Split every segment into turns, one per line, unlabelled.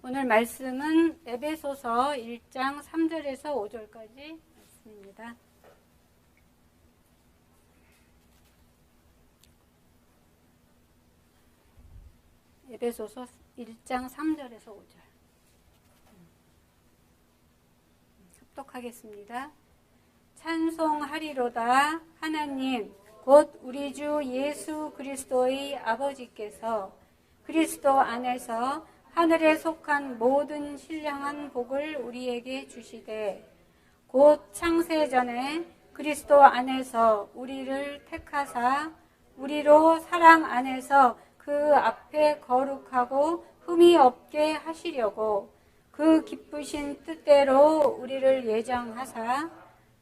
오늘 말씀은 에베소서 1장 3절에서 5절까지 말씀입니다. 에베소서 1장 3절에서 5절. 합독하겠습니다. 찬송하리로다 하나님 곧 우리 주 예수 그리스도의 아버지께서 그리스도 안에서 하늘에 속한 모든 신령한 복을 우리에게 주시되 곧 창세전에 그리스도 안에서 우리를 택하사 우리로 사랑 안에서 그 앞에 거룩하고 흠이 없게 하시려고 그 기쁘신 뜻대로 우리를 예정하사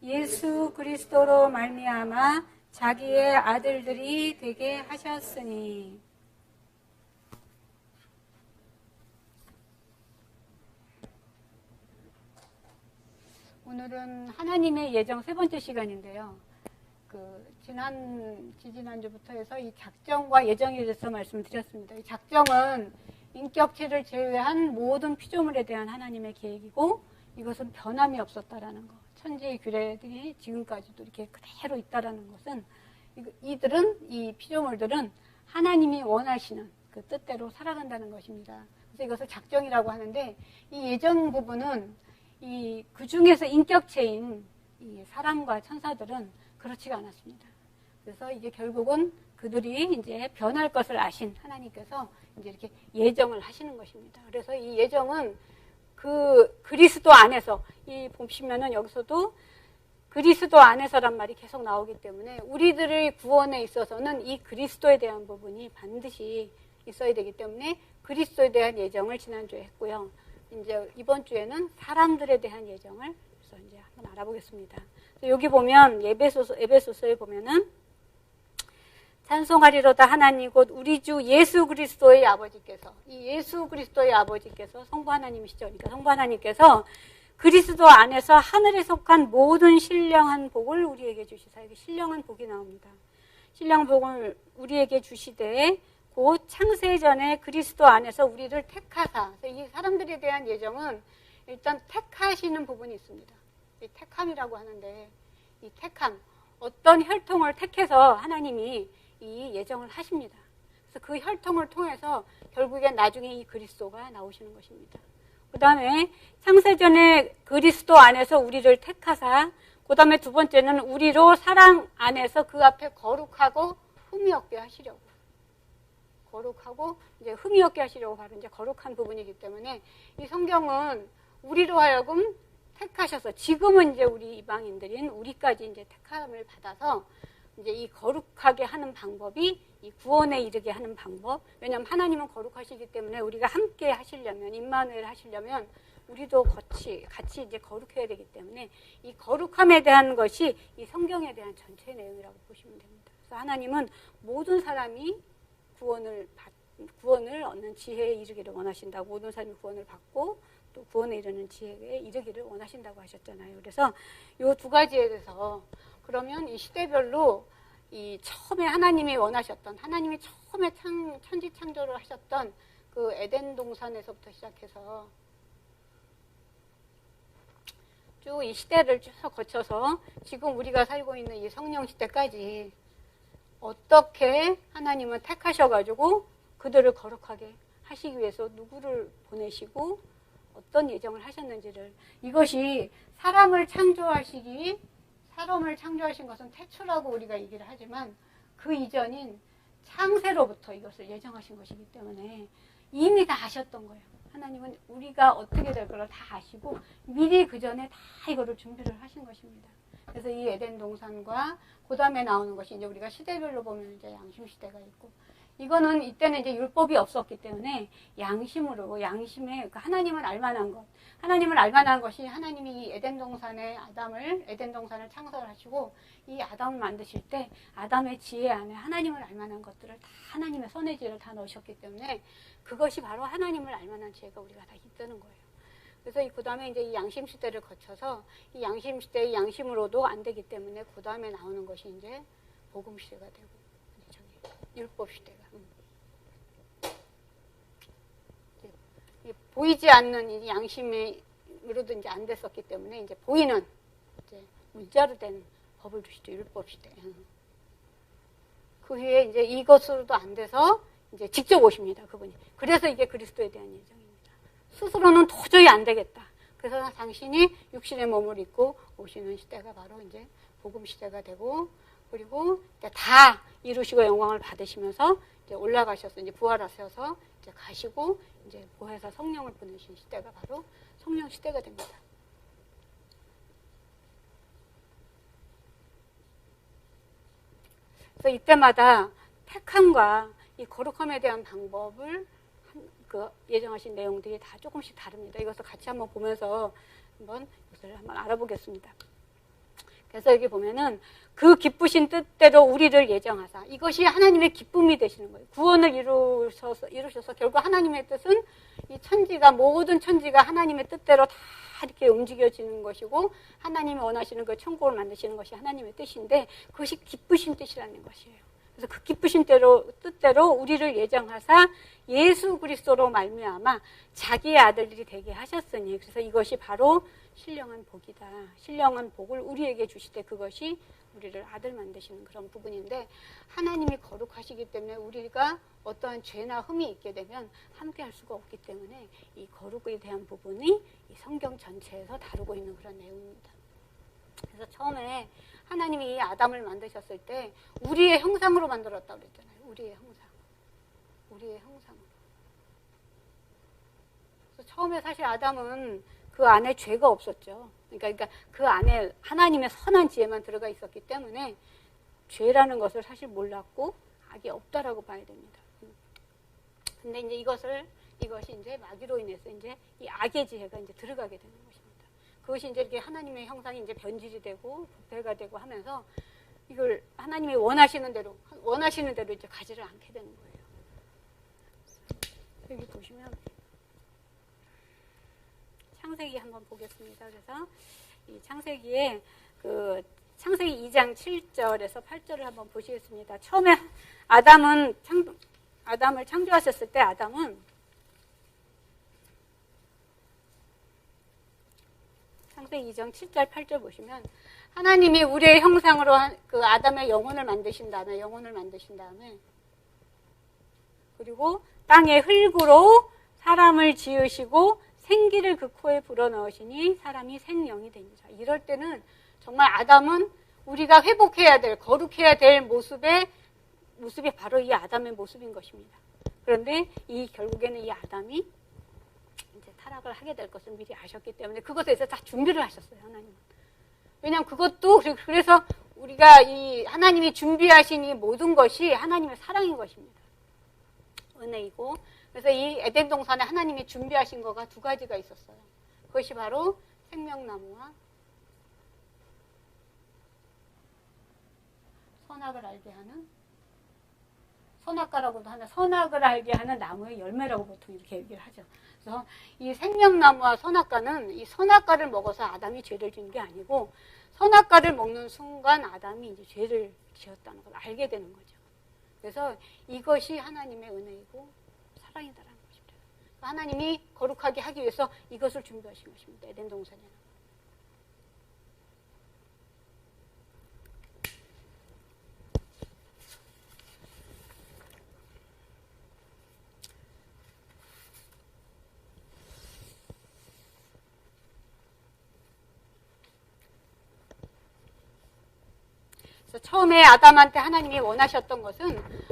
예수 그리스도로 말미암아 자기의 아들들이 되게 하셨으니. 오늘은 하나님의 예정 세 번째 시간인데요. 지지난주부터 해서 이 작정과 예정에 대해서 말씀드렸습니다. 이 작정은 인격체를 제외한 모든 피조물에 대한 하나님의 계획이고 이것은 변함이 없었다라는 것. 천지의 규례들이 지금까지도 이렇게 그대로 있다라는 것은 이 피조물들은 하나님이 원하시는 그 뜻대로 살아간다는 것입니다. 그래서 이것을 작정이라고 하는데 이 예정 부분은 그 중에서 인격체인 이 사람과 천사들은 그렇지가 않았습니다. 그래서 이제 결국은 그들이 이제 변할 것을 아신 하나님께서 이제 이렇게 예정을 하시는 것입니다. 그래서 이 예정은 그리스도 안에서 보시면은 여기서도 그리스도 안에서란 말이 계속 나오기 때문에 우리들의 구원에 있어서는 이 그리스도에 대한 부분이 반드시 있어야 되기 때문에 그리스도에 대한 예정을 지난주에 했고요. 이제 이번 주에는 사람들에 대한 예정을 그래서 이제 한번 알아보겠습니다. 여기 보면 에베소서에 보면은 찬송하리로다 하나님 곧 우리 주 예수 그리스도의 아버지께서 이 예수 그리스도의 아버지께서 성부 하나님이시죠. 그러니까 성부 하나님께서 그리스도 안에서 하늘에 속한 모든 신령한 복을 우리에게 주시사. 여기 신령한 복이 나옵니다. 신령한 복을 우리에게 주시되 곧 창세전에 그리스도 안에서 우리를 택하사. 이 사람들에 대한 예정은 일단 택하시는 부분이 있습니다. 이 택함이라고 하는데 이 택함, 어떤 혈통을 택해서 하나님이 이 예정을 하십니다. 그래서 그 혈통을 통해서 결국엔 나중에 이 그리스도가 나오시는 것입니다. 그 다음에 창세전에 그리스도 안에서 우리를 택하사, 그 다음에 두 번째는 우리로 사랑 안에서 그 앞에 거룩하고 흠이 없게 하시려고. 거룩하고 이제 흠이 없게 하시려고 바로 이제 거룩한 부분이기 때문에 이 성경은 우리로 하여금 택하셔서 지금은 이제 우리 이방인들인 우리까지 이제 택함을 받아서 이제 이 거룩하게 하는 방법이 이 구원에 이르게 하는 방법. 왜냐하면 하나님은 거룩하시기 때문에 우리가 함께 하시려면 임마누엘 하시려면 우리도 같이 이제 거룩해야 되기 때문에 이 거룩함에 대한 것이 이 성경에 대한 전체 내용이라고 보시면 됩니다. 그래서 하나님은 모든 사람이 구원을 얻는 지혜에 이르기를 원하신다고, 모든 사람이 구원을 받고 또 구원에 이르는 지혜에 이르기를 원하신다고 하셨잖아요. 그래서 이 두 가지에 대해서 그러면 이 시대별로 이 처음에 하나님이 원하셨던, 하나님이 처음에 천지 창조를 하셨던 그 에덴 동산에서부터 시작해서 쭉 이 시대를 쭉 거쳐서 지금 우리가 살고 있는 이 성령 시대까지 어떻게 하나님은 택하셔가지고 그들을 거룩하게 하시기 위해서 누구를 보내시고 어떤 예정을 하셨는지를, 이것이 사람을 창조하신 것은 태초라고 우리가 얘기를 하지만 그 이전인 창세로부터 이것을 예정하신 것이기 때문에 이미 다 아셨던 거예요. 하나님은 우리가 어떻게 될 걸 다 아시고 미리 그 전에 다 이거를 준비를 하신 것입니다. 그래서 이 에덴 동산과 그 다음에 나오는 것이 이제 우리가 시대별로 보면 이제 양심 시대가 있고, 이거는 이때는 이제 율법이 없었기 때문에 양심에 하나님을 알만한 것, 하나님을 알만한 것이 하나님이 이 에덴 동산을 창설하시고 이 아담을 만드실 때 아담의 지혜 안에 하나님을 알만한 것들을 다 하나님의 선의 지혜를 다 넣으셨기 때문에 그것이 바로 하나님을 알만한 지혜가 우리가 다 있다는 거예요. 그래서 그 다음에 이제 이 양심 시대를 거쳐서 이 양심 시대의 양심으로도 안 되기 때문에 그 다음에 나오는 것이 이제 복음 시대가 되고 율법 시대가. 보이지 않는 이 양심으로도 이제 안 됐었기 때문에 이제 보이는 이제 문자로 된 법을 주시죠. 율법 시대. 그 후에 이제 이것으로도 안 돼서 이제 직접 오십니다. 그분이. 그래서 이게 그리스도에 대한 예정입니다. 스스로는 도저히 안 되겠다. 그래서 당신이 육신의 몸을 입고 오시는 시대가 바로 이제 복음 시대가 되고, 그리고 이제 다 이루시고 영광을 받으시면서 이제 올라가셔서 이제 부활하셔서 이제 가시고 이제 보혜사 성령을 보내신 시대가 바로 성령 시대가 됩니다. 그래서 이때마다 택함과 이 거룩함에 대한 방법을 그 예정하신 내용들이 다 조금씩 다릅니다. 이것을 같이 한번 보면서 이것을 한번 알아보겠습니다. 그래서 여기 보면은 그 기쁘신 뜻대로 우리를 예정하사, 이것이 하나님의 기쁨이 되시는 거예요. 구원을 이루셔서 결국 하나님의 뜻은 이 천지가, 모든 천지가 하나님의 뜻대로 다 이렇게 움직여지는 것이고, 하나님이 원하시는 그 천국을 만드시는 것이 하나님의 뜻인데, 그것이 기쁘신 뜻이라는 것이에요. 그래서 그 기쁘신 뜻대로 우리를 예정하사 예수 그리스도로 말미암아 자기의 아들들이 되게 하셨으니, 그래서 이것이 바로 신령한 복이다. 신령한 복을 우리에게 주시되 그것이 우리를 아들 만드시는 그런 부분인데, 하나님이 거룩하시기 때문에 우리가 어떠한 죄나 흠이 있게 되면 함께 할 수가 없기 때문에 이 거룩에 대한 부분이 이 성경 전체에서 다루고 있는 그런 내용입니다. 그래서 처음에 하나님이 이 아담을 만드셨을 때 우리의 형상으로 만들었다고 그랬잖아요. 우리의 형상. 우리의 형상으로. 그래서 처음에 사실 아담은 그 안에 죄가 없었죠. 그러니까 그 안에 하나님의 선한 지혜만 들어가 있었기 때문에 죄라는 것을 사실 몰랐고 악이 없다라고 봐야 됩니다. 근데 이제 이것이 이제 마귀로 인해서 이제 이 악의 지혜가 이제 들어가게 되는 것입니다. 그것이 이제 이렇게 하나님의 형상이 이제 변질이 되고 부패가 되고 하면서 이걸 하나님이 원하시는 대로 이제 가지를 않게 되는 거예요. 여기 보시면 창세기 한번 보겠습니다. 그래서 이 창세기에 창세기 2장 7절에서 8절을 한번 보시겠습니다. 처음에 아담을 창조하셨을 때 아담은 창세기 2장 7절 8절 보시면 하나님이 우리의 형상으로 그 아담의 영혼을 만드신 다음에 그리고 땅의 흙으로 사람을 지으시고 생기를 그 코에 불어넣으시니 사람이 생명이 됩니다. 이럴 때는 정말 아담은 우리가 회복해야 될, 거룩해야 될 모습이 바로 이 아담의 모습인 것입니다. 그런데 결국에는 이 아담이 이제 타락을 하게 될 것을 미리 아셨기 때문에 그것에 대해서 다 준비를 하셨어요, 하나님은. 왜냐하면 그래서 우리가 이 하나님이 준비하신 이 모든 것이 하나님의 사랑인 것입니다. 은혜이고. 그래서 이 에덴 동산에 하나님이 준비하신 거가 두 가지가 있었어요. 그것이 바로 생명나무와 선악을 알게 하는, 선악과라고도 하나, 선악을 알게 하는 나무의 열매라고 보통 이렇게 얘기를 하죠. 그래서 이 생명나무와 선악과는 이 선악과를 먹어서 아담이 죄를 지은 게 아니고 선악과를 먹는 순간 아담이 이제 죄를 지었다는 걸 알게 되는 거죠. 그래서 이것이 하나님의 은혜이고 사랑이다라는 것입니다. 하나님이 거룩하게 하기 위해서 이것을 준비하신 것입니다. 에덴 동산에는. 그래서 처음에 아담한테 하나님이 원하셨던 것은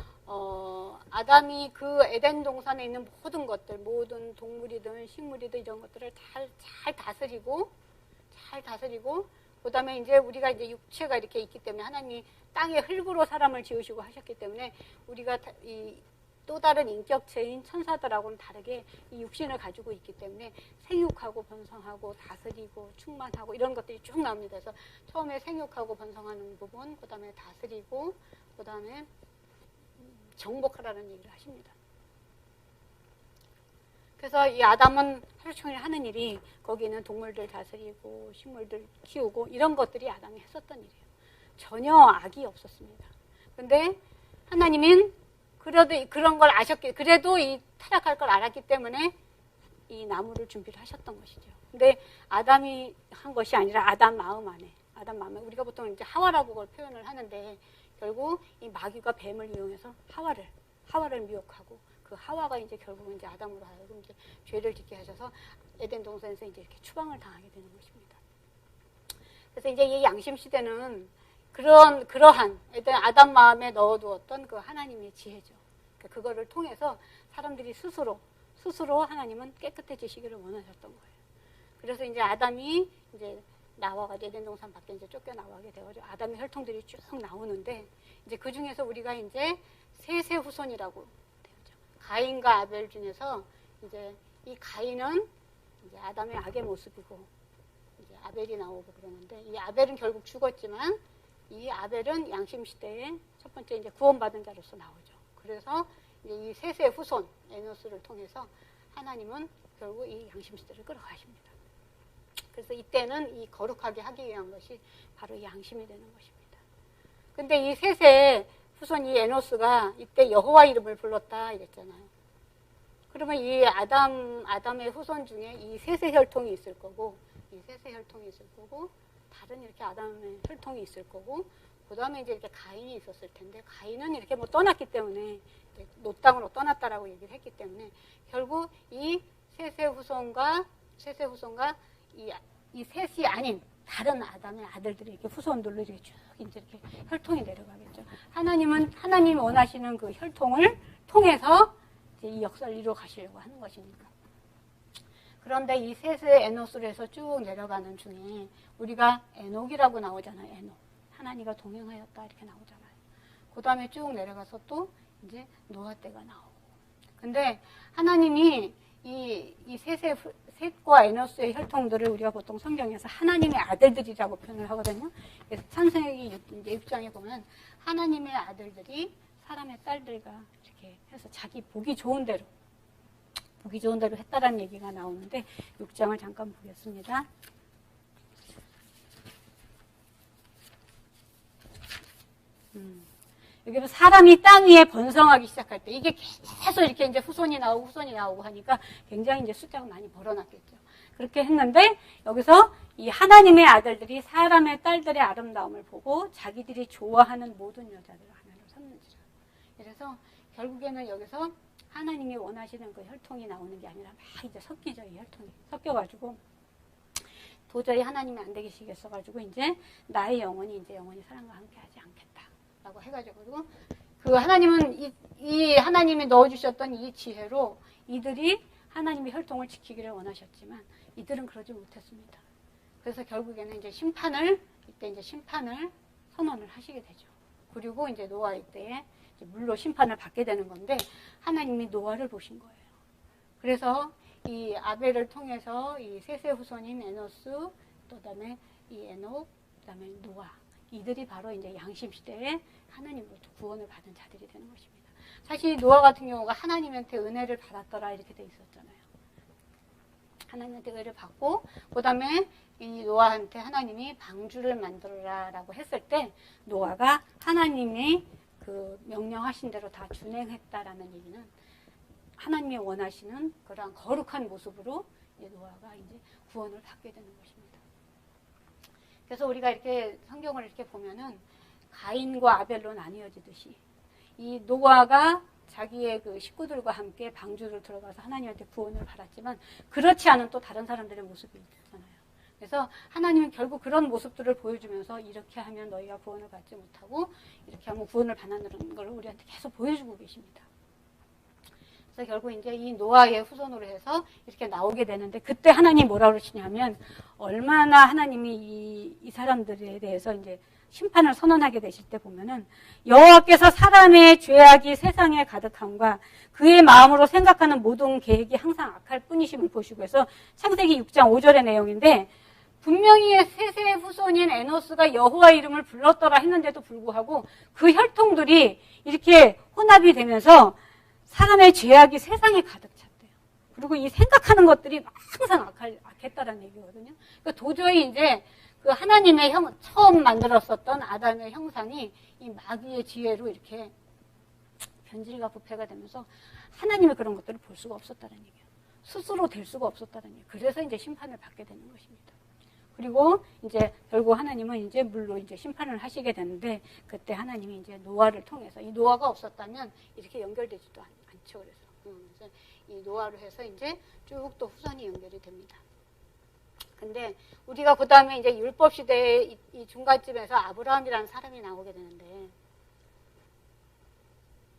아담이 그 에덴 동산에 있는 모든 것들, 모든 동물이든 식물이든 이런 것들을 잘 다스리고 그다음에 이제 우리가 이제 육체가 이렇게 있기 때문에 하나님이 땅의 흙으로 사람을 지으시고 하셨기 때문에 우리가 또 다른 인격체인 천사들하고는 다르게 이 육신을 가지고 있기 때문에 생육하고 번성하고 다스리고 충만하고 이런 것들이 쭉 나옵니다. 그래서 처음에 생육하고 번성하는 부분, 그 다음에 다스리고, 그 다음에 정복하라는 얘기를 하십니다. 그래서 이 아담은 하루 종일 하는 일이 거기는 동물들 다스리고 식물들 키우고 이런 것들이 아담이 했었던 일이에요. 전혀 악이 없었습니다. 그런데 하나님은 그래도 그런 걸 그래도 이 타락할 걸 알았기 때문에 이 나무를 준비를 하셨던 것이죠. 근데 아담이 한 것이 아니라 아담 마음에 우리가 보통 이제 하와라고 그걸 표현을 하는데 결국 이 마귀가 뱀을 이용해서 하와를 미혹하고 그 하와가 이제 결국은 이제 아담으로 하여금 이제 죄를 짓게 하셔서 에덴 동산에서 이제 이렇게 추방을 당하게 되는 것입니다. 그래서 이제 이 양심 시대는 그러한 에덴 아담 마음에 넣어두었던 그 하나님의 지혜죠. 그러니까 그거를 통해서 사람들이 스스로 하나님은 깨끗해지시기를 원하셨던 거예요. 그래서 이제 아담이 이제 나와가지고 에덴 동산 밖에 이제 쫓겨나가게 되어서 아담의 혈통들이 쭉 나오는데 이제 그 중에서 우리가 이제 셋의 후손이라고 되었죠. 가인과 아벨 중에서 이제 이 가인은 이제 아담의 악의 모습이고 이제 아벨이 나오고 그러는데 이 아벨은 결국 죽었지만 이 아벨은 양심 시대에 첫 번째 이제 구원받은 자로서 나오죠. 그래서 이제 이 셋의 후손 에노스를 통해서 하나님은 결국 이 양심 시대를 끌어가십니다. 그래서 이때는 이 거룩하게 하기 위한 것이 바로 이 양심이 되는 것입니다. 근데 이 셋의 후손 이 에노스가 이때 여호와 이름을 불렀다 이랬잖아요. 그러면 이 아담의 후손 중에 이 셋의 혈통이 있을 거고 다른 이렇게 아담의 혈통이 있을 거고 그 다음에 이제 이렇게 가인이 있었을 텐데 가인은 이렇게 뭐 떠났기 때문에 노 땅으로 떠났다라고 얘기를 했기 때문에 결국 이 셋의 후손과 이 셋이 아닌 다른 아담의 아들들이 이렇게 후손들로 이렇게 쭉 이제 이렇게 혈통이 내려가겠죠. 하나님이 원하시는 그 혈통을 통해서 이제 이 역사를 이루어 가시려고 하는 것이니까. 그런데 이 셋의 에노스로 해서 쭉 내려가는 중에 우리가 에녹이라고 나오잖아요. 에녹. 하나님과 동행하였다 이렇게 나오잖아요. 그 다음에 쭉 내려가서 또 이제 노아 때가 나오고. 근데 하나님이 이 셋과 에노스의 혈통들을 우리가 보통 성경에서 하나님의 아들들이라고 표현을 하거든요. 그래서 창세기 6장에 보면 하나님의 아들들이 사람의 딸들과 이렇게 해서 자기 보기 좋은 대로 했다라는 얘기가 나오는데 6장을 잠깐 보겠습니다. 여기서 사람이 땅 위에 번성하기 시작할 때 이게 계속 이렇게 이제 후손이 나오고 하니까 굉장히 이제 숫자가 많이 벌어났겠죠. 그렇게 했는데 여기서 이 하나님의 아들들이 사람의 딸들의 아름다움을 보고 자기들이 좋아하는 모든 여자들을 하나로 삼는지라. 그래서 결국에는 여기서 하나님이 원하시는 그 혈통이 나오는 게 아니라 막 이제 섞이죠. 이 혈통이 섞여가지고 도저히 하나님이 안 되시겠어가지고 이제 나의 영혼이 사람과 함께하지 않겠다라고 해가지고 그 하나님은 이 하나님이 넣어주셨던 이 지혜로 이들이 하나님의 혈통을 지키기를 원하셨지만 이들은 그러지 못했습니다. 그래서 결국에는 이제 심판을 선언을 하시게 되죠. 그리고 이제 노아 이때에 물로 심판을 받게 되는 건데 하나님이 노아를 보신 거예요. 그래서 이 아벨을 통해서 이 셋의 후손인 에노스, 또 다음에 이 에녹, 그다음에 노아 이들이 바로 이제 양심 시대에 하나님으로부터 구원을 받은 자들이 되는 것입니다. 사실 노아 같은 경우가 하나님한테 은혜를 받았더라 이렇게 돼 있었잖아요. 하나님한테 은혜를 받고 그다음에 이 노아한테 하나님이 방주를 만들어라라고 했을 때 노아가 하나님이 그 명령하신 대로 다 준행했다라는 얘기는 하나님이 원하시는 그러한 거룩한 모습으로 이제 노아가 이제 구원을 받게 되는 것입니다. 그래서 우리가 이렇게 성경을 이렇게 보면은 가인과 아벨로 나뉘어지듯이 이 노아가 자기의 그 식구들과 함께 방주를 들어가서 하나님한테 구원을 받았지만 그렇지 않은 또 다른 사람들의 모습이 있잖아요. 그래서 하나님은 결국 그런 모습들을 보여주면서 이렇게 하면 너희가 구원을 받지 못하고 이렇게 하면 구원을 받는 걸 우리한테 계속 보여주고 계십니다. 그래서 결국 이제 이 노아의 후손으로 해서 이렇게 나오게 되는데 그때 하나님이 뭐라고 그러시냐면 얼마나 하나님이 이 사람들에 대해서 이제 심판을 선언하게 되실 때 보면은 여호와께서 사람의 죄악이 세상에 가득함과 그의 마음으로 생각하는 모든 계획이 항상 악할 뿐이심을 보시고 해서 창세기 6장 5절의 내용인데 분명히 셋의 후손인 에노스가 여호와 이름을 불렀더라 했는데도 불구하고 그 혈통들이 이렇게 혼합이 되면서 사람의 죄악이 세상에 가득 찼대요. 그리고 이 생각하는 것들이 항상 악했다라는 얘기거든요. 그러니까 도저히 이제 그 하나님의 처음 만들었었던 아담의 형상이 이 마귀의 지혜로 이렇게 변질과 부패가 되면서 하나님의 그런 것들을 볼 수가 없었다는 얘기예요. 스스로 될 수가 없었다는 얘기예요. 그래서 이제 심판을 받게 되는 것입니다. 그리고 이제 결국 하나님은 이제 물로 이제 심판을 하시게 되는데, 그때 하나님이 이제 노아를 통해서, 이 노아가 없었다면 이렇게 연결되지도 않죠. 그래서 이 노아로 해서 이제 쭉 또 후손이 연결이 됩니다. 근데 우리가 그 다음에 이제 율법 시대의 이 중간쯤에서 아브라함이라는 사람이 나오게 되는데,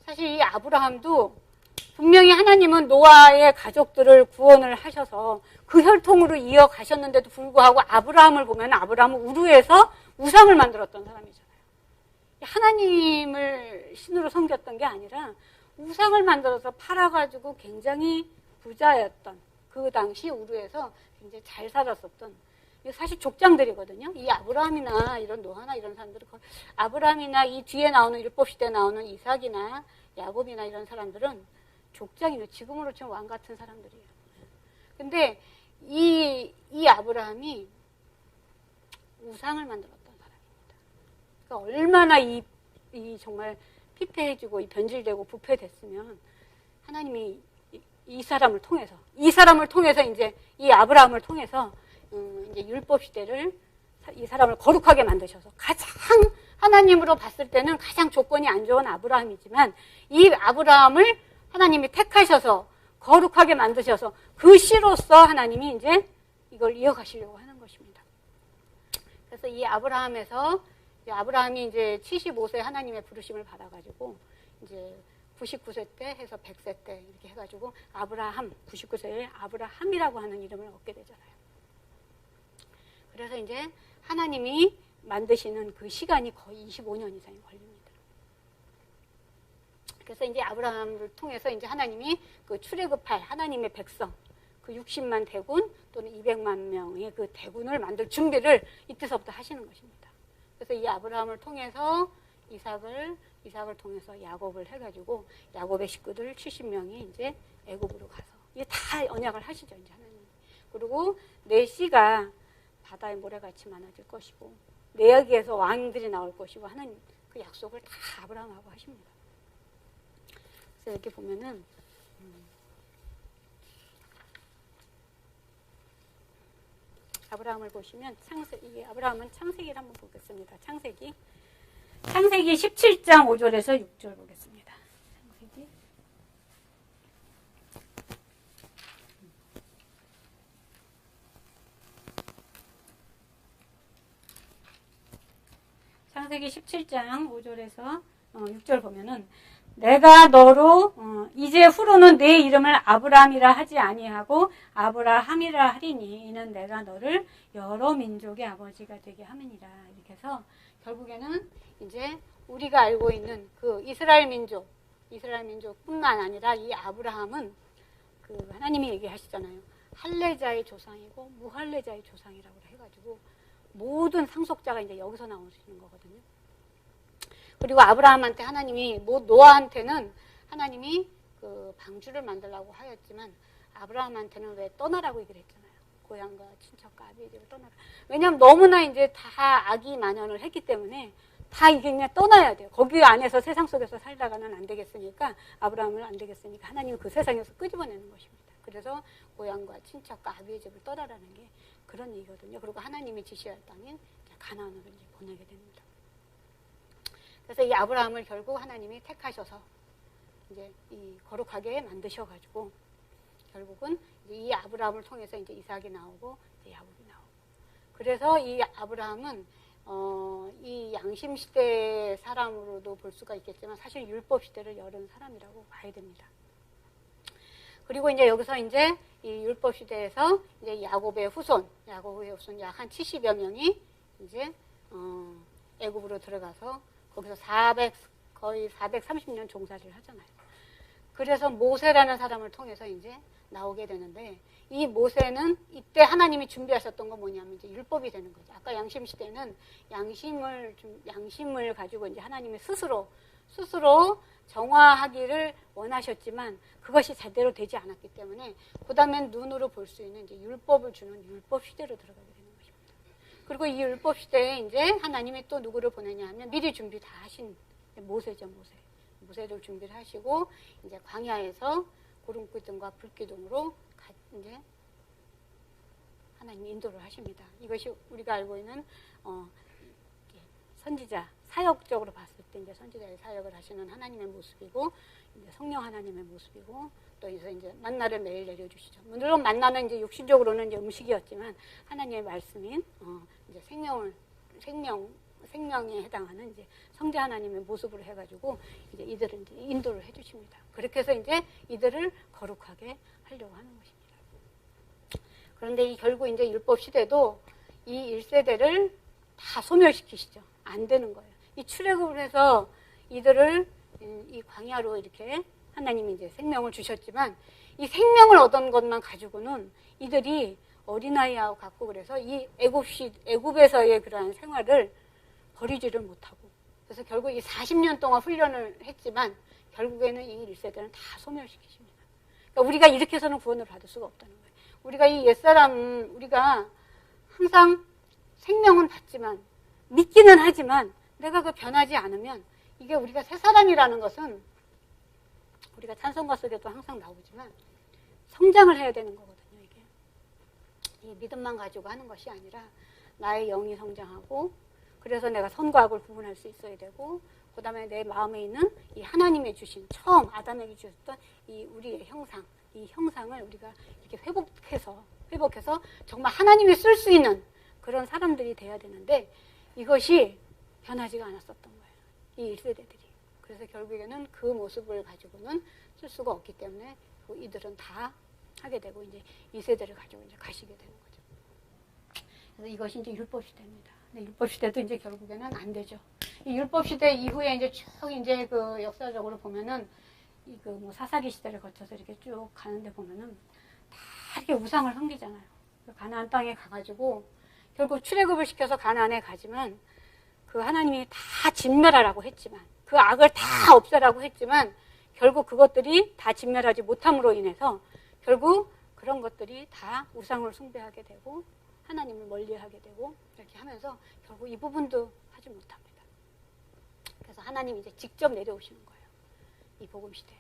사실 이 아브라함도 분명히 하나님은 노아의 가족들을 구원을 하셔서 그 혈통으로 이어가셨는데도 불구하고 아브라함을 보면 아브라함은 우르에서 우상을 만들었던 사람이잖아요. 하나님을 신으로 섬겼던 게 아니라 우상을 만들어서 팔아가지고 굉장히 부자였던, 그 당시 우르에서 굉장히 잘 살았었던, 사실 족장들이거든요. 이 아브라함이나 이런 노아나 이런 사람들은, 아브라함이나 이 뒤에 나오는 율법시대에 나오는 이삭이나 야곱이나 이런 사람들은 족장이에요. 지금으로 치면 왕 같은 사람들이에요. 근데 이 아브라함이 우상을 만들었던 사람입니다. 그러니까 얼마나 이 정말 피폐해지고 변질되고 부패됐으면 하나님이 이 사람을 통해서 이제 이 아브라함을 통해서 이제 율법 시대를 이 사람을 거룩하게 만드셔서 가장 하나님으로 봤을 때는 가장 조건이 안 좋은 아브라함이지만 이 아브라함을 하나님이 택하셔서 거룩하게 만드셔서 그 씨로서 하나님이 이제 이걸 이어가시려고 하는 것입니다. 그래서 이 아브라함에서 아브라함이 이제 75세 하나님의 부르심을 받아가지고 이제 99세 때 해서 100세 때 이렇게 해가지고 아브라함, 99세에 아브라함이라고 하는 이름을 얻게 되잖아요. 그래서 이제 하나님이 만드시는 그 시간이 거의 25년 이상이 걸립니다. 그래서 이제 아브라함을 통해서 이제 하나님이 그 출애굽할 하나님의 백성, 그 60만 대군 또는 200만 명의 그 대군을 만들 준비를 이때서부터 하시는 것입니다. 그래서 이 아브라함을 통해서 이삭을 통해서 야곱을 해가지고 야곱의 식구들 70명이 이제 애굽으로 가서 이게 다 언약을 하시죠, 이제 하나님. 그리고 내 씨가 바다의 모래같이 많아질 것이고 내 여기에서 왕들이 나올 것이고 하나님 그 약속을 다 아브라함하고 하십니다. 그래서 이렇게 보면은 아브라함을 보시면 이게 아브라함은 창세기를 한번 보겠습니다. 창세기 17장 5절에서 6절 보겠습니다. 창세기 17장 5절에서 6절 보면은 내가 너로 이제 후로는 내 이름을 아브라함이라 하지 아니하고 아브라함이라 하리니 이는 내가 너를 여러 민족의 아버지가 되게 함이니라. 이렇게 해서 결국에는 이제 우리가 알고 있는 그 이스라엘 민족뿐만 아니라 이 아브라함은 그 하나님이 얘기하시잖아요. 할례자의 조상이고 무할례자의 조상이라고 해가지고 모든 상속자가 이제 여기서 나오시는 거거든요. 그리고 아브라함한테 하나님이 노아한테는 하나님이 그 방주를 만들라고 하였지만 아브라함한테는 왜 떠나라고 얘기를 했잖아요. 고향과 친척과 아비의 집을 떠나라. 왜냐하면 너무나 이제 다 악이 만연을 했기 때문에 다 이게 그냥 떠나야 돼요. 거기 안에서 세상 속에서 살다가는 안 되겠으니까 아브라함은 안 되겠으니까 하나님은 그 세상에서 끄집어내는 것입니다. 그래서 고향과 친척과 아비의 집을 떠나라는 게 그런 얘기거든요. 그리고 하나님이 지시할 땅인 가나안으로 이제 보내게 됩니다. 그래서 이 아브라함을 결국 하나님이 택하셔서 이제 이 거룩하게 만드셔가지고 결국은 이제 이 아브라함을 통해서 이제 이삭이 나오고 이제 야곱이 나오고. 그래서 이 아브라함은 이 양심 시대 사람으로도 볼 수가 있겠지만 사실 율법 시대를 열은 사람이라고 봐야 됩니다. 그리고 이제 여기서 이제 이 율법 시대에서 이제 야곱의 후손 약 한 70여 명이 이제 애굽으로 들어가서 거기서 거의 430년 종살이를 하잖아요. 그래서 모세라는 사람을 통해서 이제 나오게 되는데 이 모세는 이때 하나님이 준비하셨던 건 뭐냐면 이제 율법이 되는 거죠. 아까 양심 시대는 양심을 가지고 이제 하나님이 스스로 정화하기를 원하셨지만 그것이 제대로 되지 않았기 때문에 그 다음엔 눈으로 볼 수 있는 이제 율법을 주는 율법 시대로 들어가게 되는 것입니다. 그리고 이 율법 시대에 이제 하나님이 또 누구를 보내냐 하면 미리 준비 다 하신 모세죠, 모세를 준비를 하시고 이제 광야에서 구름기둥과 불기둥으로 이제 하나님이 인도를 하십니다. 이것이 우리가 알고 있는 선지자 사역적으로 봤을 때 이제 선지자의 사역을 하시는 하나님의 모습이고 이제 성령 하나님의 모습이고 또 이제 만나를 매일 내려주시죠. 물론 만나는 이제 육신적으로는 이제 음식이었지만 하나님의 말씀인 이제 생명에 해당하는 이제 성자 하나님의 모습으로 해가지고 이제 이들은 이제 인도를 해주십니다. 그렇게 해서 이제 이들을 거룩하게 하려고 하는 것입니다. 그런데 이 결국 이제 율법 시대도 이 1세대를 다 소멸시키시죠. 안 되는 거예요. 이 출애굽을 해서 이들을 이 광야로 이렇게 하나님이 이제 생명을 주셨지만 이 생명을 얻은 것만 가지고는 이들이 어린아이하고 갖고 그래서 이 애굽에서의 그러한 생활을 버리지를 못하고 그래서 결국 이 40년 동안 훈련을 했지만 결국에는 이 1세대는 다 소멸시키십니다. 그러니까 우리가 이렇게 해서는 구원을 받을 수가 없다는 거예요. 우리가 이 옛사람 우리가 항상 생명은 받지만 믿기는 하지만 내가 그 변하지 않으면 이게 우리가 새 사람이라는 것은 우리가 찬송가 속에도 항상 나오지만 성장을 해야 되는 거거든요. 이게 이 믿음만 가지고 하는 것이 아니라 나의 영이 성장하고 그래서 내가 선과 악을 구분할 수 있어야 되고 그 다음에 내 마음에 있는 이 하나님의 주신 처음 아담에게 주셨던 이 우리의 형상 이 형상을 우리가 이렇게 회복해서 정말 하나님이 쓸 수 있는 그런 사람들이 돼야 되는데 이것이 변하지가 않았었던 거예요. 이 1세대들이. 그래서 결국에는 그 모습을 가지고는 쓸 수가 없기 때문에 이들은 다 하게 되고 이제 2세대를 가지고 이제 가시게 되는 거죠. 그래서 이것이 이제 율법 시대입니다. 근데 율법 시대도 이제 결국에는 안 되죠. 이 율법 시대 이후에 이제 쭉 이제 그 역사적으로 보면은 이 그 뭐 사사기 시대를 거쳐서 이렇게 쭉 가는데 보면은 다 이렇게 우상을 섬기잖아요. 가나안 땅에 가가지고 결국 출애굽을 시켜서 가나안에 가지만 그 하나님이 다 진멸하라고 했지만 그 악을 다 없애라고 했지만 결국 그것들이 다 진멸하지 못함으로 인해서 결국 그런 것들이 다 우상을 숭배하게 되고 하나님을 멀리하게 되고 이렇게 하면서 결국 이 부분도 하지 못합니다. 그래서 하나님이 이제 직접 내려오시는 거예요. 이 복음 시대에.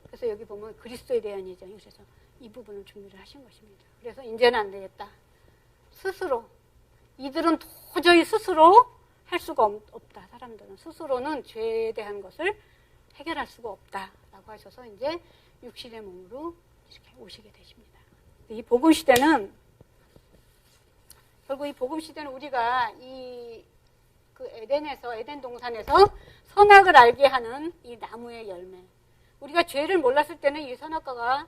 그래서 여기 보면 그리스도에 대한 예정이 그래서 이 부분을 준비를 하신 것입니다. 그래서 이제는 안 되겠다. 스스로 이들은 도저히 스스로 할 수가 없다. 사람들은 스스로는 죄에 대한 것을 해결할 수가 없다라고 하셔서 이제 육신의 몸으로 이렇게 오시게 되십니다. 이 복음 시대는 결국 이 복음 시대는 우리가 이 그 에덴 동산에서 선악을 알게 하는 이 나무의 열매. 우리가 죄를 몰랐을 때는 이 선악과가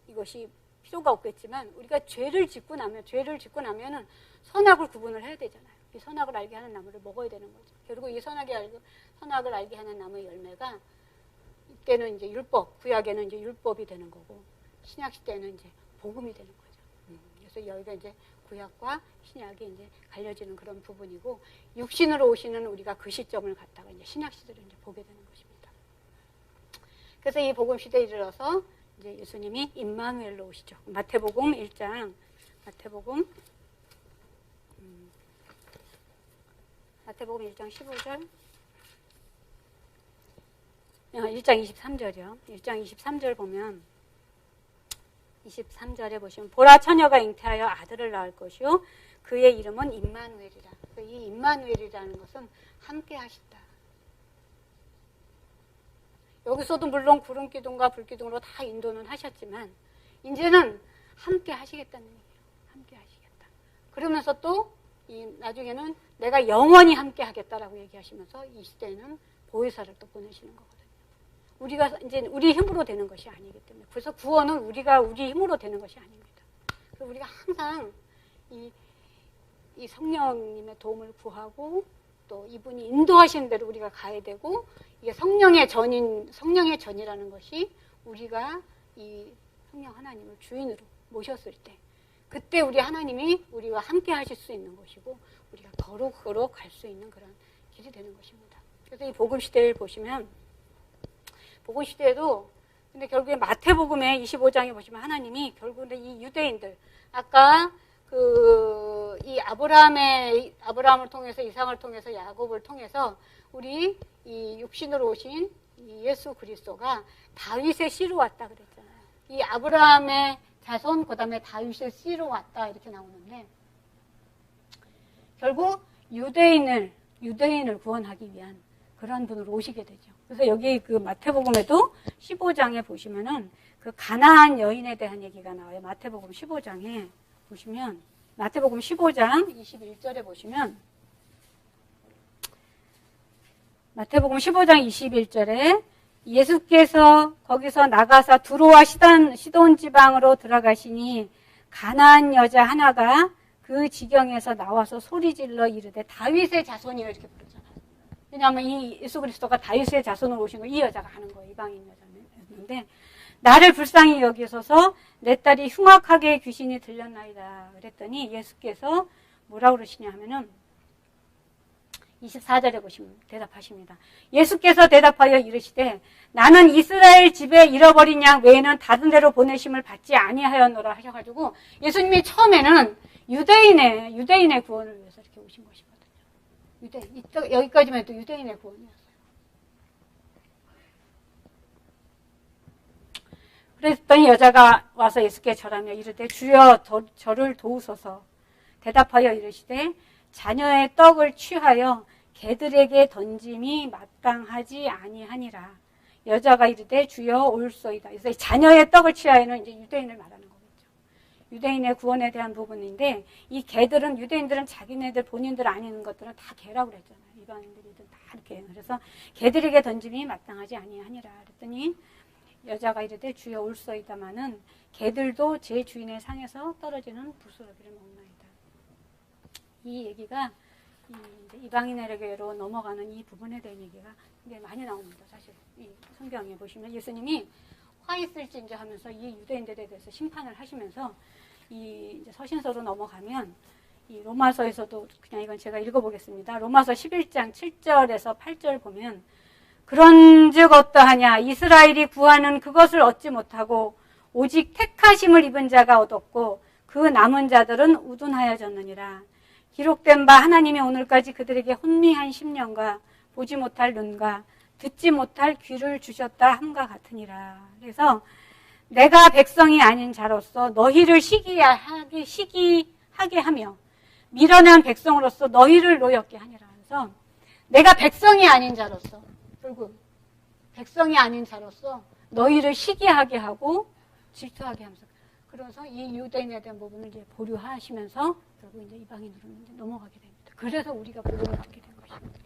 이것이 필요가 없겠지만 우리가 죄를 짓고 나면은 선악을 구분을 해야 되잖아요. 이 선악을 알게 하는 나무를 먹어야 되는 거죠. 결국 이 선악을 알게 하는 나무의 열매가 이때는 이제 율법, 구약에는 이제 율법이 되는 거고 신약 시대는 이제 복음이 되는 거죠. 그래서 여기가 이제 구약과 신약이 이제 갈려지는 그런 부분이고 육신으로 오시는 우리가 그 시점을 갖다가 이제 신약 시대를 이제 보게 되는 것입니다. 그래서 이 복음 시대에 이르러서 이제 예수님이 임마누엘로 오시죠. 마태복음 1장 15절 1장 23절이요. 1장 23절 보면 23절에 보시면 보라 처녀가 잉태하여 아들을 낳을 것이요 그의 이름은 임마누엘이라. 이 임마누엘이라는 것은 함께 하신다. 여기서도 물론 구름 기둥과 불 기둥으로 다 인도는 하셨지만 이제는 함께 하시겠다는 얘기예요. 함께 하시겠다. 그러면서 또 이 나중에는 내가 영원히 함께 하겠다라고 얘기하시면서 이 시대에는 보혜사를 또 보내시는 거거든요. 우리가 이제 우리 힘으로 되는 것이 아니기 때문에 그래서 구원은 우리가 우리 힘으로 되는 것이 아닙니다. 그래서 우리가 항상 이 성령님의 도움을 구하고 또 이분이 인도하시는 대로 우리가 가야 되고 이게 성령의 전이라는 것이 우리가 이 성령 하나님을 주인으로 모셨을 때 그때 우리 하나님이 우리와 함께 하실 수 있는 것이고 우리가 거룩으로 갈 수 있는 그런 길이 되는 것입니다. 그래서 이 복음 시대를 보시면 복음 시대에도 근데 결국에 마태복음의 25장에 보시면 하나님이 결국은 이 유대인들 아까 이 아브라함을 통해서 이삭을 통해서 야곱을 통해서 우리 이 육신으로 오신 이 예수 그리스도가 다윗의 씨로 왔다 그랬잖아요. 이 아브라함의 자손, 그 다음에 다윗의 씨로 왔다 이렇게 나오는데 결국 유대인을 구원하기 위한 그런 분으로 오시게 되죠. 그래서 여기 그 마태복음에도 15장에 보시면은 그 가나안 여인에 대한 얘기가 나와요. 마태복음 15장에 보시면 마태복음 15장 21절에 보시면 마태복음 15장 21절에 예수께서 거기서 나가서 두로와 시돈 지방으로 들어가시니 가나안 여자 하나가 그 지경에서 나와서 소리질러 이르되 다윗의 자손이요 이렇게 부르잖아요. 왜냐하면 이 예수 그리스도가 다윗의 자손으로 오신 거 이 여자가 하는 거예요. 이방인 여자였는데 나를 불쌍히 여기소서 내 딸이 흉악하게 귀신이 들렸나이다 그랬더니 예수께서 뭐라고 그러시냐 하면은 24절에 보시면 대답하십니다. 예수께서 대답하여 이르시되 나는 이스라엘 집에 잃어버린 양 외에는 다른 데로 보내심을 받지 아니하였노라 하셔가지고 예수님이 처음에는 유대인의 구원을 위해서 이렇게 오신 것이거든요. 여기까지만 해도 유대인의 구원이었어요. 그랬더니 여자가 와서 예수께 절하며 이르되 주여 저를 도우소서 대답하여 이르시되 자녀의 떡을 취하여 개들에게 던짐이 마땅하지 아니하니라. 여자가 이르되 주여 올소이다. 그래서 자녀의 떡을 취하여는 이제 유대인을 말하는 거겠죠. 유대인의 구원에 대한 부분인데 이 개들은 유대인들은 자기네들 본인들 아닌 것들은 다 개라고 그랬잖아요. 이방인들이든 다 이렇게. 그래서 개들에게 던짐이 마땅하지 아니하니라. 그랬더니 여자가 이르되 주여 올소이다마는 개들도 제 주인의 상에서 떨어지는 부스러기를 먹나이다. 이 얘기가 이방인에게로 넘어가는 이 부분에 대한 얘기가 굉장히 많이 나옵니다. 사실 이 성경에 보시면 예수님이 화 있을진저 하면서 이 유대인들에 대해서 심판을 하시면서 이 이제 서신서로 넘어가면 이 로마서에서도 그냥 이건 제가 읽어보겠습니다. 로마서 11장 7절에서 8절 보면 그런즉 어떠하냐 이스라엘이 구하는 그것을 얻지 못하고 오직 택하심을 입은 자가 얻었고 그 남은 자들은 우둔하여졌느니라. 기록된 바 하나님이 오늘까지 그들에게 혼미한 심령과 보지 못할 눈과 듣지 못할 귀를 주셨다 함과 같으니라. 그래서 내가 백성이 아닌 자로서 너희를 시기하게 하며 미련한 백성으로서 너희를 노엽게 하니라. 그래서 내가 백성이 아닌 자로서 결국 백성이 아닌 자로서 너희를 시기하게 하고 질투하게 하면서 그래서 이 유대인에 대한 부분을 이제 보류하시면서 결국 이제 이방인으로 이제 넘어가게 됩니다. 그래서 우리가 복음을 듣게 된 것입니다.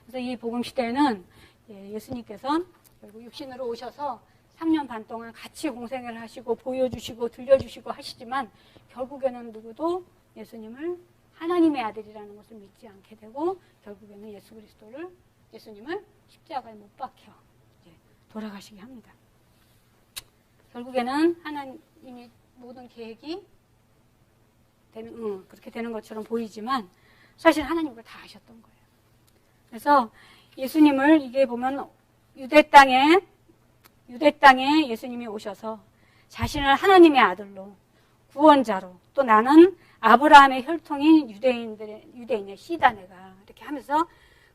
그래서 이 복음 시대에는 예수님께서 결국 육신으로 오셔서 3년 반 동안 같이 공생을 하시고 보여주시고 들려주시고 하시지만 결국에는 누구도 예수님을 하나님의 아들이라는 것을 믿지 않게 되고 결국에는 예수님을 십자가에 못 박혀 돌아가시게 합니다. 결국에는 하나님의 모든 계획이 그렇게 되는 것처럼 보이지만 사실 하나님 그걸 다 아셨던 거예요. 그래서 예수님을 이게 보면 유대 땅에 예수님이 오셔서 자신을 하나님의 아들로 구원자로 또 나는 아브라함의 혈통인 유대인의 씨다네가 이렇게 하면서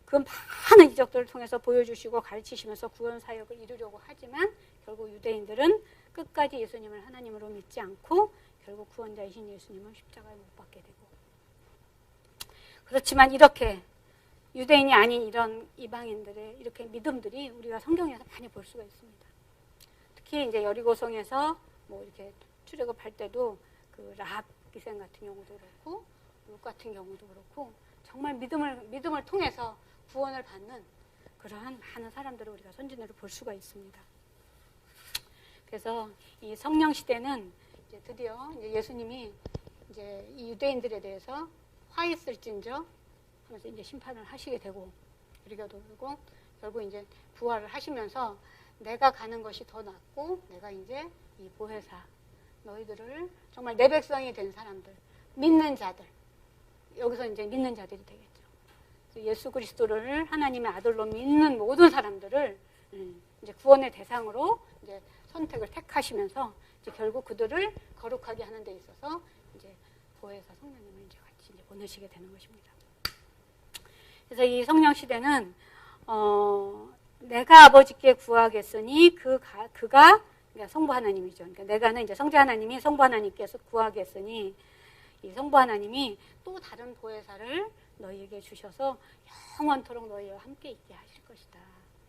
그 많은 이적들을 통해서 보여주시고 가르치시면서 구원 사역을 이루려고 하지만 결국 유대인들은 끝까지 예수님을 하나님으로 믿지 않고 결국 구원자이신 예수님을 십자가에 못 박게 되고 그렇지만 이렇게 유대인이 아닌 이런 이방인들의 이렇게 믿음들이 우리가 성경에서 많이 볼 수가 있습니다. 특히 이제 여리고성에서 뭐 이렇게 출애굽할 때도 그 라합 기생 같은 경우도 그렇고 룻 같은 경우도 그렇고 정말 믿음을 통해서 구원을 받는 그러한 많은 사람들을 우리가 선진으로 볼 수가 있습니다. 그래서 이 성령 시대는 이제 드디어 이제 예수님이 이제 이 유대인들에 대해서 화 있을진저 하면서 이제 심판을 하시게 되고 그리고 결국 이제 부활을 하시면서 내가 가는 것이 더 낫고 내가 이제 이 보혜사 너희들을 정말 내 백성이 된 사람들 믿는 자들 여기서 이제 믿는 자들이 되겠죠. 그래서 예수 그리스도를 하나님의 아들로 믿는 모든 사람들을 이제 구원의 대상으로 이제 선택을 택하시면서 이제 결국 그들을 거룩하게 하는 데 있어서 이제 보혜사 성령님을 이제 같이 이제 보내시게 되는 것입니다. 그래서 이 성령 시대는 내가 아버지께 구하겠으니 그가 그러니까 성부 하나님이죠. 그러니까 내가는 이제 성자 하나님이 성부 하나님께서 구하게 했으니 이 성부 하나님이 또 다른 보혜사를 너희에게 주셔서 영원토록 너희와 함께 있게 하실 것이다.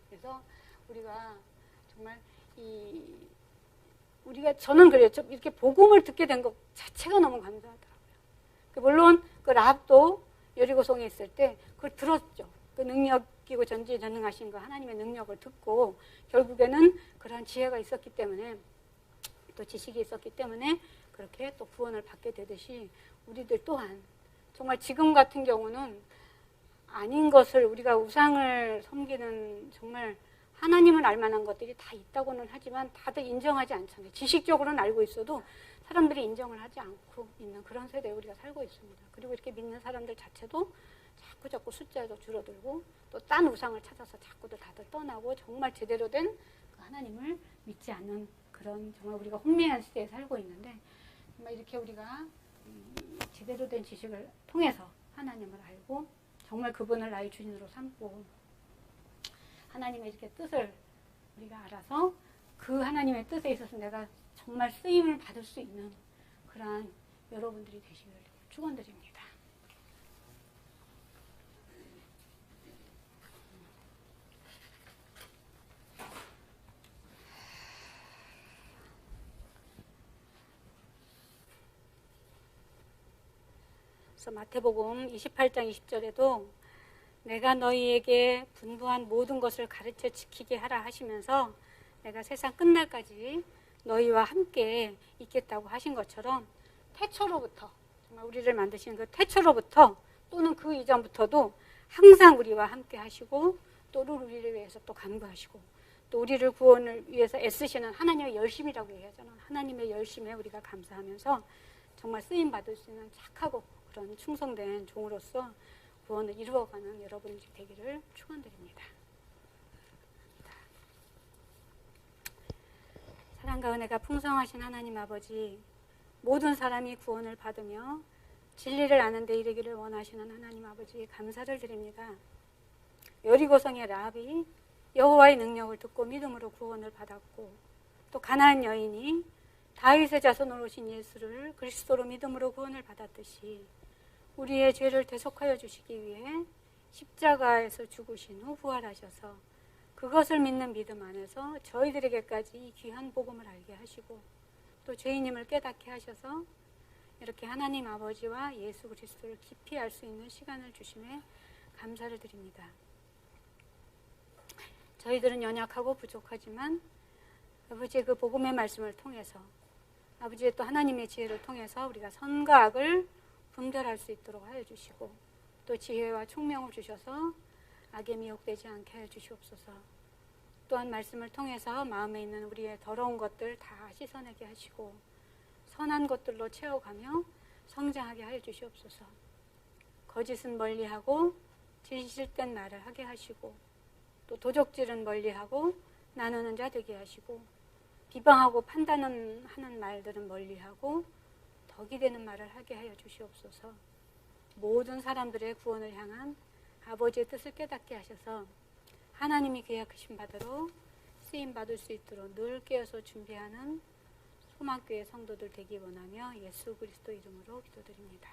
그래서 우리가 정말 저는 그래요. 이렇게 복음을 듣게 된 것 자체가 너무 감사하더라고요. 물론 그 라합도 여리고성에 있을 때 그걸 들었죠. 그 능력이고 전지전능하신 그 하나님의 능력을 듣고 결국에는 그러한 지혜가 있었기 때문에 또 지식이 있었기 때문에 그렇게 또 구원을 받게 되듯이 우리들 또한 정말 지금 같은 경우는 아닌 것을 우리가 우상을 섬기는 정말 하나님을 알만한 것들이 다 있다고는 하지만 다들 인정하지 않잖아요. 지식적으로는 알고 있어도 사람들이 인정을 하지 않고 있는 그런 세대에 우리가 살고 있습니다. 그리고 이렇게 믿는 사람들 자체도 자꾸 숫자도 줄어들고 또 딴 우상을 찾아서 자꾸도 다들 떠나고 정말 제대로 된 그 하나님을 믿지 않는 그런 정말 우리가 혼미한 시대에 살고 있는데 정말 이렇게 우리가 제대로 된 지식을 통해서 하나님을 알고 정말 그분을 나의 주인으로 삼고 하나님의 이렇게 뜻을 우리가 알아서 그 하나님의 뜻에 있어서 내가 정말 쓰임을 받을 수 있는 그러한 여러분들이 되시길 축원드립니다. 그래서 마태복음 28장 20절에도 내가 너희에게 분부한 모든 것을 가르쳐 지키게 하라 하시면서 내가 세상 끝날까지 너희와 함께 있겠다고 하신 것처럼 태초로부터 정말 우리를 만드신 그 태초로부터 또는 그 이전부터도 항상 우리와 함께 하시고 또 우리를 위해서 또 간구하시고 또 우리를 구원을 위해서 애쓰시는 하나님의 열심이라고 얘기하잖아요. 하나님의 열심에 우리가 감사하면서 정말 쓰임받을 수 있는 착하고 그런 충성된 종으로서 구원을 이루어가는 여러분들이 되기를 축원드립니다. 사랑과 은혜가 풍성하신 하나님 아버지, 모든 사람이 구원을 받으며 진리를 아는 데 이르기를 원하시는 하나님 아버지 감사를 드립니다. 여리고성의 라합이 여호와의 능력을 듣고 믿음으로 구원을 받았고 또 가나안 여인이 다윗의 자손으로 오신 예수를 그리스도로 믿음으로 구원을 받았듯이 우리의 죄를 대속하여 주시기 위해 십자가에서 죽으신 후 부활하셔서 그것을 믿는 믿음 안에서 저희들에게까지 이 귀한 복음을 알게 하시고 또 죄인임을 깨닫게 하셔서 이렇게 하나님 아버지와 예수 그리스도를 깊이 알 수 있는 시간을 주심에 감사를 드립니다. 저희들은 연약하고 부족하지만 아버지의 그 복음의 말씀을 통해서 아버지의 또 하나님의 지혜를 통해서 우리가 선과 악을 분별할 수 있도록 하여 주시고 또 지혜와 총명을 주셔서 악에 미혹되지 않게 하여 주시옵소서. 또한 말씀을 통해서 마음에 있는 우리의 더러운 것들 다 씻어내게 하시고 선한 것들로 채워가며 성장하게 하여 주시옵소서. 거짓은 멀리하고 진실된 말을 하게 하시고 또 도적질은 멀리하고 나누는 자 되게 하시고 비방하고 판단하는 말들은 멀리하고 덕이 되는 말을 하게 하여 주시옵소서. 모든 사람들의 구원을 향한 아버지의 뜻을 깨닫게 하셔서 하나님이 계약하신 바대로 쓰임받을 수 있도록 늘 깨어서 준비하는 소망교회 성도들 되기 원하며 예수 그리스도 이름으로 기도드립니다.